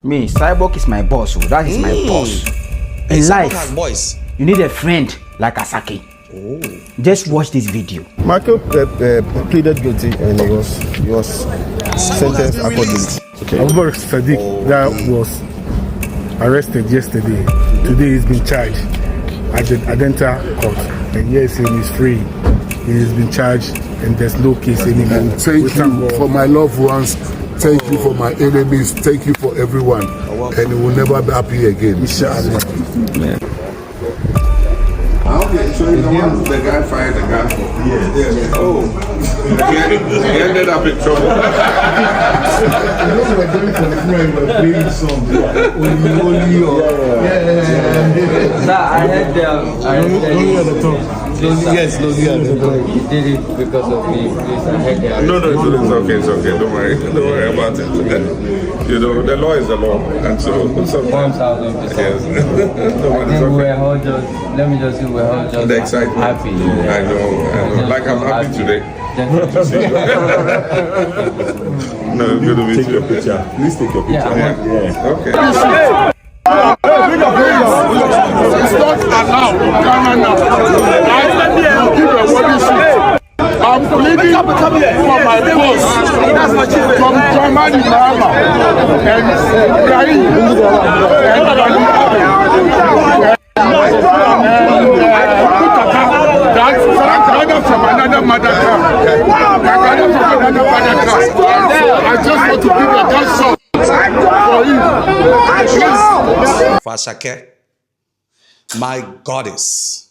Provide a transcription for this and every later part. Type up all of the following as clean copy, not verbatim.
Me, Cyborg is my boss. Oh, that is my boss. In life, boys. You need a friend like Asake. Oh. Just watch this video. Michael pleaded guilty and he was sentenced accordingly. Okay. Abubakar Sadiq that was arrested yesterday. Today he's been charged at the Adenta court. And yes, he is free. He has been charged and there's no case anymore. And thank you for my loved ones. Thank you for my enemies. Thank you for everyone. And it will never be happy again. Inshallah. Yeah. Okay, so you know the guy fired the guy for? Yes. Oh. He ended up in trouble. You know we're going for the friend, we're playing songs. Only. Sir, I heard only at the top. Yes, no, you did it because of me. Please, I heard that. No, it's okay. Don't worry about it. You know, the law is the law, and so sometimes. Yes. Let me just say we're all just the excitement. Happy. I know. Like I'm happy today. To see you. No, it's good to meet you. Please take your picture. Yeah. Okay. It's not allowed in Ghana now. I'm pleading for my boss from Germany, Mahama, and Ibrahim, from another mother I just want to give a dance song for you. For Asake, my goddess.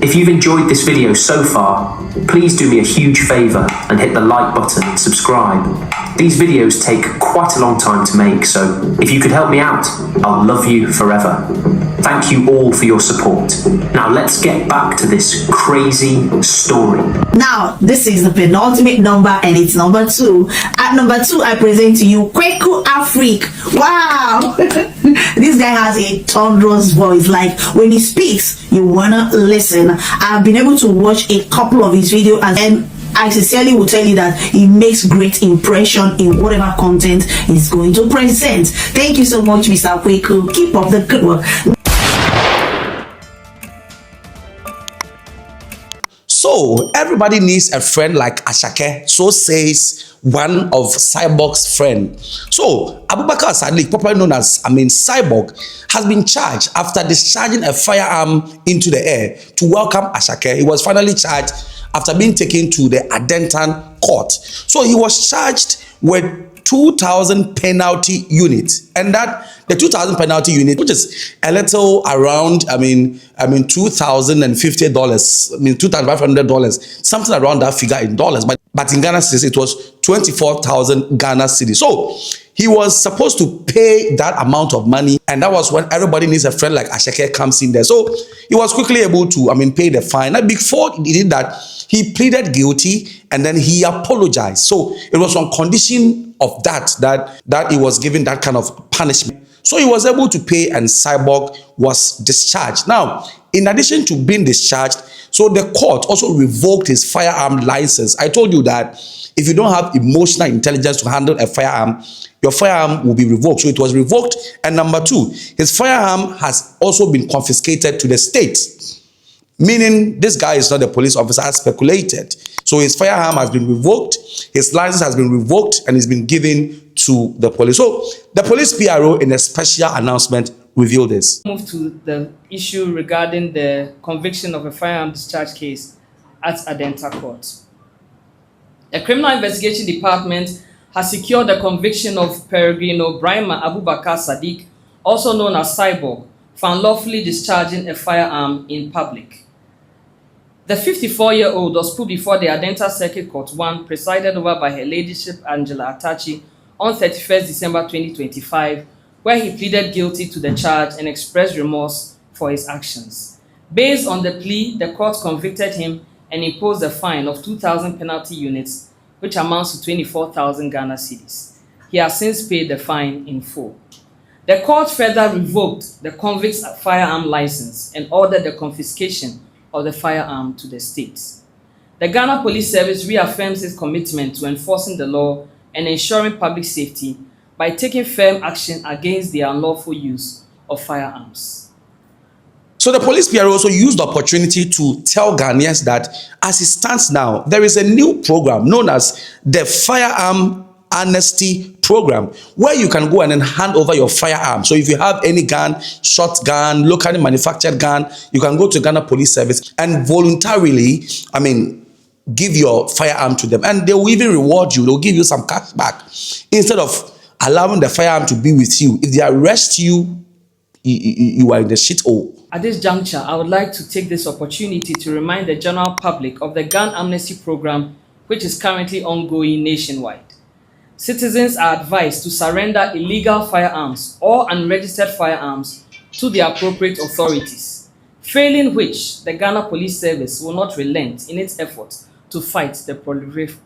If you've enjoyed this video so far, please do me a huge favour and hit the like button, subscribe. These videos take quite a long time to make, so if you could help me out, I'll love you forever. Thank you all for your support. Now let's get back to this crazy story. Now, this is the penultimate number and it's number 2. At number 2, I present to you Kweku Afrik. Wow! This guy has a thunderous voice. Like, when he speaks, you wanna listen. I've been able to watch a couple of his videos and I sincerely will tell you that he makes great impression in whatever content he's going to present. Thank you so much, Mr. Kweku. Keep up the good work. So everybody needs a friend like Asake. So says one of Cyborg's friend. So Abubakar Sadiq, popularly known as Cyborg, has been charged after discharging a firearm into the air to welcome Asake. He was finally charged after being taken to the Adenta court. So he was charged with 2,000 penalty unit, and that the 2,000 penalty unit, which is a little around, $2,050, $2,500, something around that figure in dollars. But in Ghana cedis, it was 24,000 Ghana cedis. So he was supposed to pay that amount of money, and that was when everybody needs a friend like Asake comes in there. So he was quickly able to, pay the fine. Now, before he did that, he pleaded guilty and then he apologized. So it was on condition of that he was given that kind of punishment. So he was able to pay and Cyborg was discharged. Now, in addition to being discharged, so the court also revoked his firearm license. I told you that if you don't have emotional intelligence to handle a firearm, your firearm will be revoked. So it was revoked. And number 2, his firearm has also been confiscated to the state, meaning this guy is not a police officer as speculated. So his firearm has been revoked, his license has been revoked, and it's been given to the police. So the police PRO, in a special announcement, revealed this. Move to the issue regarding the conviction of a firearm discharge case at Adenta Court. The Criminal Investigation Department has secured the conviction of Peregrino Brahima Abubakar Sadiq, also known as Cyborg, for unlawfully discharging a firearm in public. The 54-year-old was put before the Adenta Circuit Court 1, presided over by Her Ladyship Angela Atachi, on 31st December 2025, where he pleaded guilty to the charge and expressed remorse for his actions. Based on the plea, the court convicted him and imposed a fine of 2,000 penalty units, which amounts to 24,000 Ghana cedis. He has since paid the fine in full. The court further revoked the convict's firearm license and ordered the confiscation of the firearm to the state. The Ghana Police Service reaffirms its commitment to enforcing the law and ensuring public safety by taking firm action against the unlawful use of firearms. So the police bureau also used the opportunity to tell Ghanaians that as it stands now, there is a new program known as the Firearm Amnesty Program, where you can go and then hand over your firearm. So if you have any gun, shotgun, locally manufactured gun, you can go to Ghana Police Service and voluntarily, give your firearm to them. And they will even reward you. They'll give you some cash back instead of allowing the firearm to be with you. If they arrest you, you are in the shit hole. At this juncture, I would like to take this opportunity to remind the general public of the gun amnesty program, which is currently ongoing nationwide. Citizens are advised to surrender illegal firearms or unregistered firearms to the appropriate authorities, failing which the Ghana Police Service will not relent in its efforts to fight the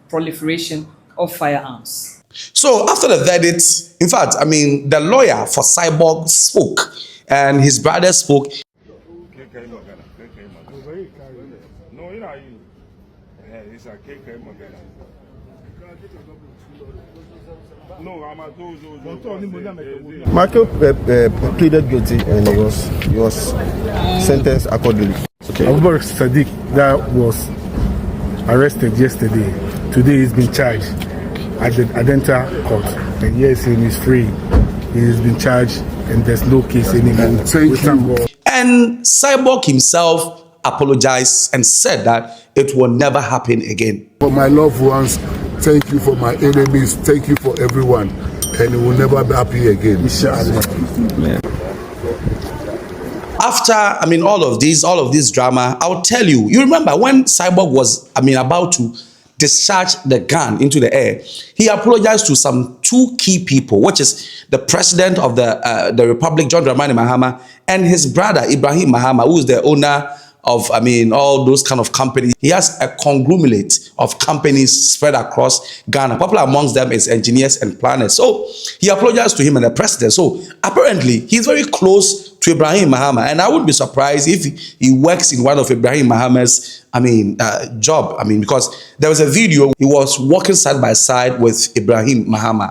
proliferation of firearms. So after the verdict, in fact, the lawyer for Cyborg spoke and his brother spoke. No, you know, it's a KK Magana. No, I'm a Michael pleaded guilty and he was sentenced accordingly. Okay. Cyborg Sadiq, that was arrested yesterday. Today he's been charged at the Adenta court. And yes, he is free. He has been charged and there's no case anymore. Thank you. And Cyborg himself apologized and said that it will never happen again. For my loved ones, thank you. For my enemies, thank you for everyone. And it will never be happy again. Yeah. After, all of this drama, I'll tell you, you remember when Cyborg was, about to discharge the gun into the air, he apologized to some two key people, which is the president of the Republic, John Dramani Mahama, and his brother, Ibrahim Mahama, who is the owner of, all those kind of companies. He has a conglomerate of companies spread across Ghana. Popular amongst them is engineers and planners. So he apologized to him and the president. So apparently he's very close to Ibrahim Mahama. And I wouldn't be surprised if he works in one of Ibrahim Mahama's, job. Because there was a video, he was walking side by side with Ibrahim Mahama.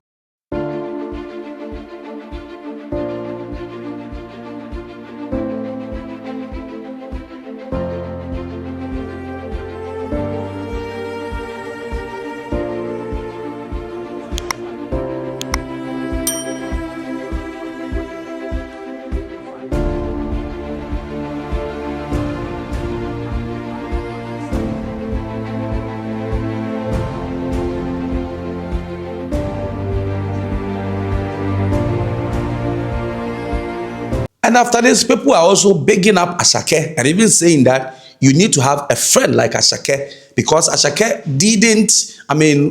And after this, people are also bigging up Asake and even saying that you need to have a friend like Asake, because Asake didn't,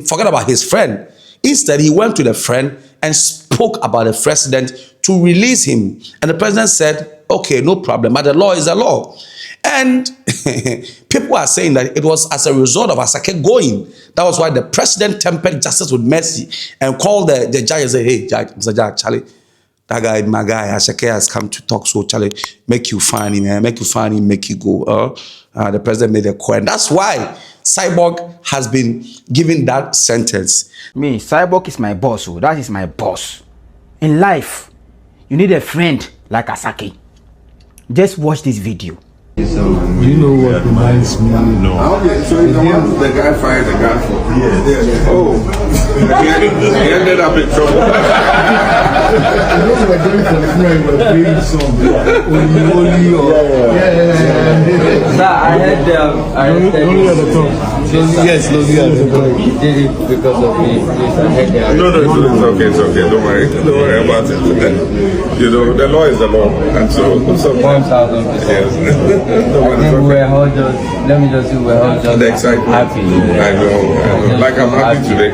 forget about his friend. Instead, he went to the friend and spoke about the president to release him. And the president said, okay, no problem, but the law is the law. And people are saying that it was as a result of Asake going. That was why the president tempered justice with mercy and called the judge and said, hey, Judge, Mr. Judge, Charlie, that guy, my guy, Asake has come to talk, so Charlie, make you find him, man. Make you find him, make you go. The president made a call. And that's why Cyborg has been given that sentence. Me, Cyborg is my boss, so that is my boss. In life, you need a friend like Asake. Just watch this video. Do you know what reminds me? No. Okay, so the guy fired the guy for. Yes. Oh. He ended up in trouble. I know we were going for the funeral, we were playing some. Sir, I heard the top. Yes, no, he did it because of me. I heard that. No, it's okay. Don't worry about it. You know, the law is the law, and so sometimes. 1,000%. Yes. Let me just say we're all just excitement. Happy. I know. Like I'm happy today.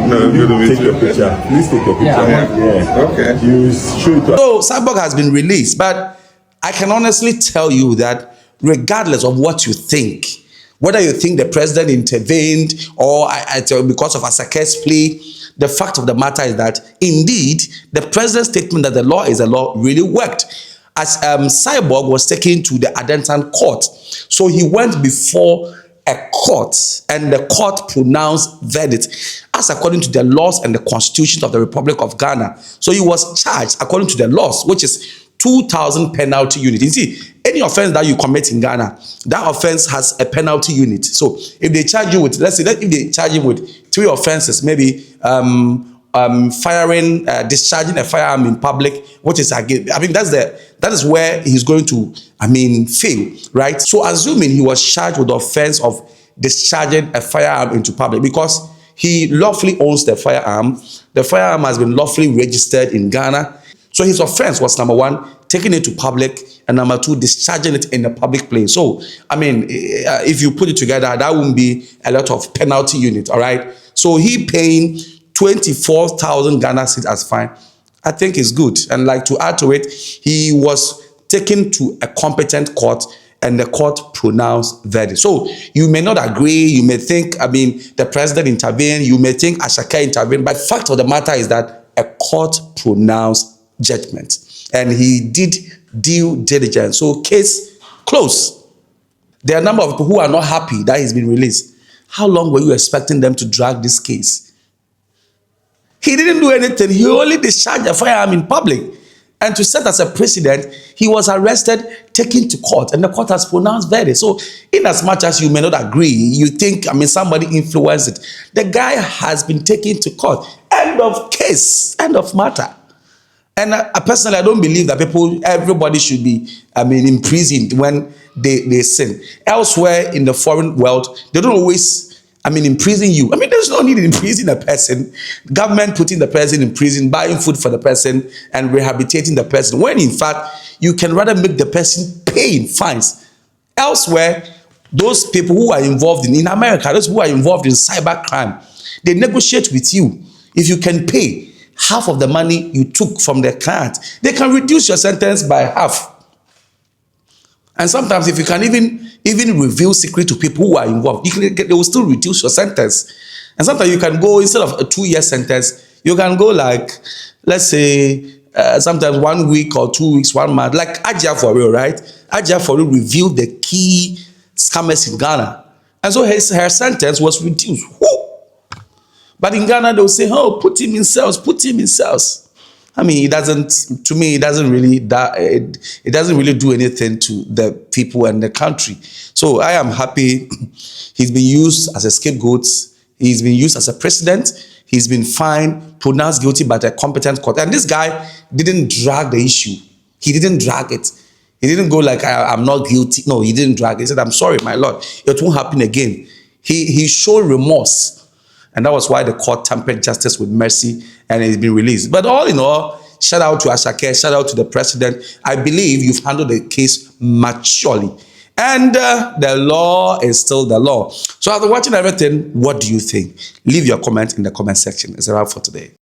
No, good to meet Take your picture. Please take your picture. Yeah. Okay. You show it to So Cyborg has been released, but I can honestly tell you that regardless of what you think, whether you think the president intervened or because of Asake's plea, the fact of the matter is that indeed the president's statement that the law is a law really worked. As Cyborg was taken to the Adentan court, so he went before a court and the court pronounced verdict. as according to the laws and the constitution of the Republic of Ghana. So he was charged according to the laws, which is 2,000 penalty unit. You see, any offense that you commit in Ghana, that offense has a penalty unit. So if they charge you with, let's say, if they charge him with 3 offenses, maybe firing, discharging a firearm in public, which is again, that is where he's going to, fail, right? So assuming he was charged with the offense of discharging a firearm into public, because he lawfully owns the firearm has been lawfully registered in Ghana. So his offense was, number 1, taking it to public, and number 2, discharging it in a public place. So, if you put it together, that wouldn't be a lot of penalty unit, all right? So he paying 24,000 Ghana cedis as fine, I think is good. And like, to add to it, he was taken to a competent court, and the court pronounced verdict. So you may not agree, you may think, the president intervened, you may think Asake intervened, but the fact of the matter is that a court pronounced judgment, and he did due diligence. So case closed. There are a number of people who are not happy that he's been released. How long were you expecting them to drag this case? He didn't do anything. He only discharged a firearm in public. And to set as a precedent, he was arrested, taken to court, and the court has pronounced verdict. So in as much as you may not agree, you think, somebody influenced it. The guy has been taken to court. End of case, end of matter. And personally, I don't believe that everybody should be, imprisoned when they sin. Elsewhere in the foreign world, they don't always, imprison you. There's no need to imprison a person. Government putting the person in prison, buying food for the person, and rehabilitating the person, when in fact, you can rather make the person pay in fines. Elsewhere, those people who are involved in America, those who are involved in cyber crime, they negotiate with you. If you can pay half of the money you took from the client, they can reduce your sentence by half. And sometimes if you can even reveal secret to people who are involved, they will still reduce your sentence. And sometimes you can go, instead of a 2-year sentence, you can go like, let's say, sometimes 1 week or 2 weeks, 1 month, like Ajia for real, right? Ajia for real revealed the key scammers in Ghana. And so her sentence was reduced. Woo! But in Ghana, they'll say, oh, put him in cells, put him in cells. It doesn't really do anything to the people and the country. So I am happy he's been used as a scapegoat. He's been used as a precedent. He's been fined, pronounced guilty by a competent court. And this guy didn't drag the issue. He didn't drag it. He didn't go like, I'm not guilty. No, he didn't drag it. He said, I'm sorry, my Lord. It won't happen again. He showed remorse. And that was why the court tempered justice with mercy, and he's been released. But all in all, shout out to Asake, shout out to the president. I believe you've handled the case maturely. And the law is still the law. So after watching everything, what do you think? Leave your comment in the comment section. It's a wrap for today.